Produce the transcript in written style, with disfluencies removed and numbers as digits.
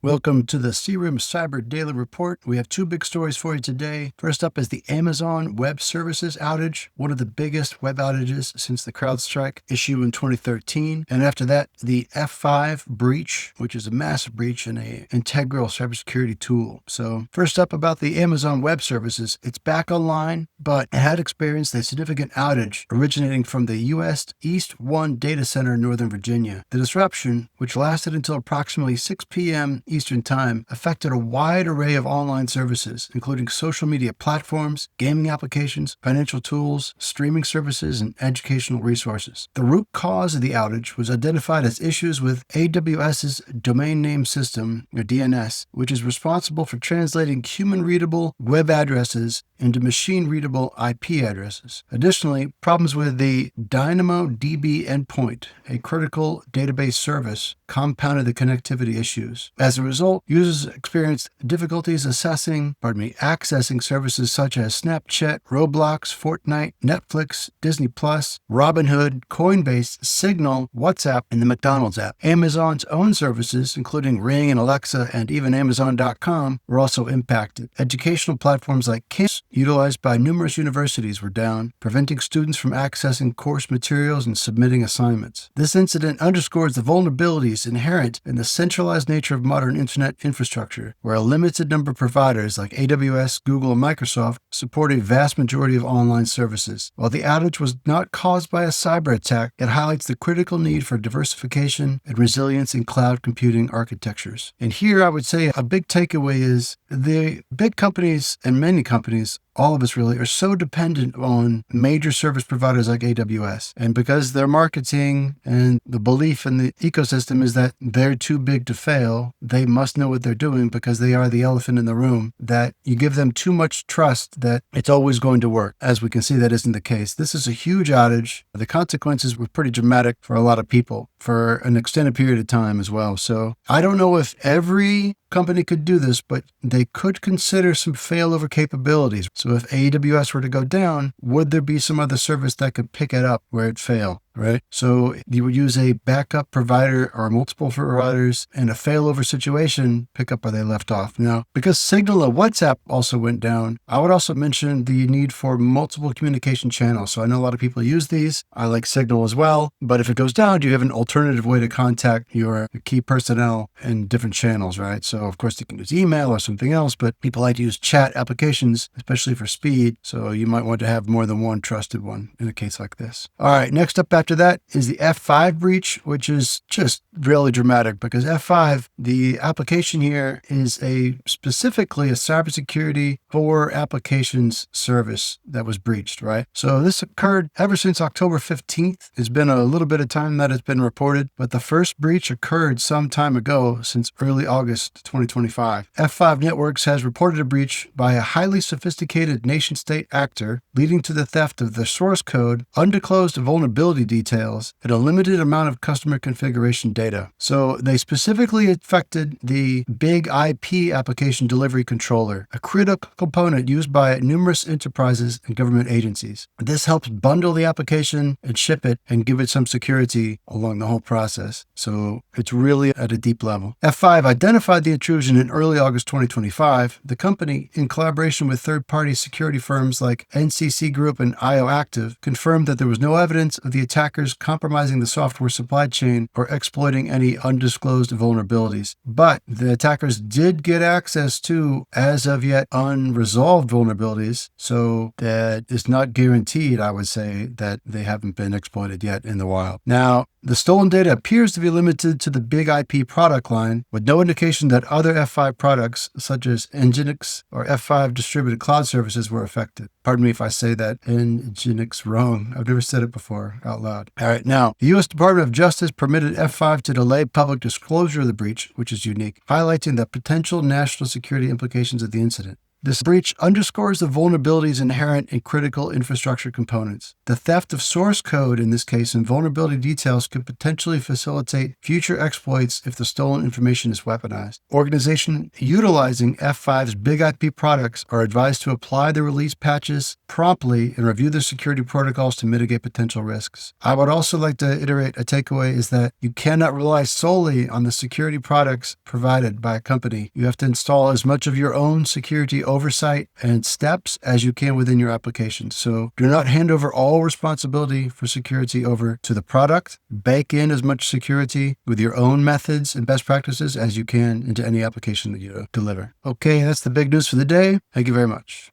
Welcome to the Seirim Cyber Daily Report. We have two big stories for you today. First up is the Amazon Web Services outage, one of the biggest web outages since the CrowdStrike issue in 2013. And after that, the F5 breach, which is a massive breach in an integral cybersecurity tool. So first up about the Amazon Web Services, it's back online, but it had experienced a significant outage originating from the US East 1 data center in Northern Virginia. The disruption, which lasted until approximately 6 p.m. Eastern Time, affected a wide array of online services, including social media platforms, gaming applications, financial tools, streaming services, and educational resources. The root cause of the outage was identified as issues with AWS's Domain Name System, or DNS, which is responsible for translating human-readable web addresses into machine-readable IP addresses. Additionally, problems with the DynamoDB endpoint, a critical database service, compounded the connectivity issues. As a result, users experienced difficulties accessing services such as Snapchat, Roblox, Fortnite, Netflix, Disney+, Robinhood, Coinbase, Signal, WhatsApp, and the McDonald's app. Amazon's own services, including Ring and Alexa and even Amazon.com, were also impacted. Educational platforms like Kiss, utilized by numerous universities, were down, preventing students from accessing course materials and submitting assignments. This incident underscores the vulnerabilities inherent in the centralized nature of modern internet infrastructure, where a limited number of providers like AWS, Google, and Microsoft support a vast majority of online services. While the outage was not caused by a cyber attack, it highlights the critical need for diversification and resilience in cloud computing architectures. And here I would say a big takeaway is the big companies and many companies, all of us really, are so dependent on major service providers like AWS. And because their marketing and the belief in the ecosystem is that they're too big to fail, they must know what they're doing because they are the elephant in the room, that you give them too much trust that it's always going to work. As we can see, that isn't the case. This is a huge outage. The consequences were pretty dramatic for a lot of people for an extended period of time as well. So I don't know if every company could do this, but they could consider some failover capabilities. So if AWS were to go down, would there be some other service that could pick it up where it failed? Right? So you would use a backup provider or multiple providers in a failover situation, pick up where they left off. Now, because Signal and WhatsApp also went down, I would also mention the need for multiple communication channels. So I know a lot of people use these. I like Signal as well. But if it goes down, do you have an alternative way to contact your key personnel in different channels, right? So of course you can use email or something else, but people like to use chat applications, especially for speed. So you might want to have more than one trusted one in a case like this. All right, next up after that is the F5 breach, which is just really dramatic because F5, the application here, is specifically a cybersecurity for applications service that was breached, right? So this occurred ever since October 15th. It's been a little bit of time that it's been reported, but the first breach occurred some time ago, since early August 2025. F5 Networks has reported a breach by a highly sophisticated nation-state actor, leading to the theft of the source code, undisclosed vulnerability details, and a limited amount of customer configuration data. So they specifically affected the big IP application delivery controller, a critical component used by numerous enterprises and government agencies. This helps bundle the application and ship it and give it some security along the whole process. So it's really at a deep level. F5 identified the intrusion in early August 2025. The company, in collaboration with third-party security firms like NCC Group and IOActive, confirmed that there was no evidence of the attackers compromising the software supply chain or exploiting any undisclosed vulnerabilities. But the attackers did get access to, as of yet, unresolved vulnerabilities, so that it's not guaranteed, I would say, that they haven't been exploited yet in the wild. Now, the stolen data appears to be limited to the big IP product line, with no indication that other F5 products, such as Nginx or F5 distributed cloud services, were affected. Pardon me if I say that Nginx wrong. I've never said it before out loud. All right, now, the U.S. Department of Justice permitted F5 to delay public disclosure of the breach, which is unique, highlighting the potential national security implications of the incident. This breach underscores the vulnerabilities inherent in critical infrastructure components. The theft of source code, in this case, and vulnerability details could potentially facilitate future exploits if the stolen information is weaponized. Organizations utilizing F5's Big IP products are advised to apply the release patches promptly and review their security protocols to mitigate potential risks. I would also like to iterate a takeaway is that you cannot rely solely on the security products provided by a company. You have to install as much of your own security oversight and steps as you can within your application. So do not hand over all responsibility for security over to the product. Bake in as much security with your own methods and best practices as you can into any application that you deliver. Okay, that's the big news for the day. Thank you very much.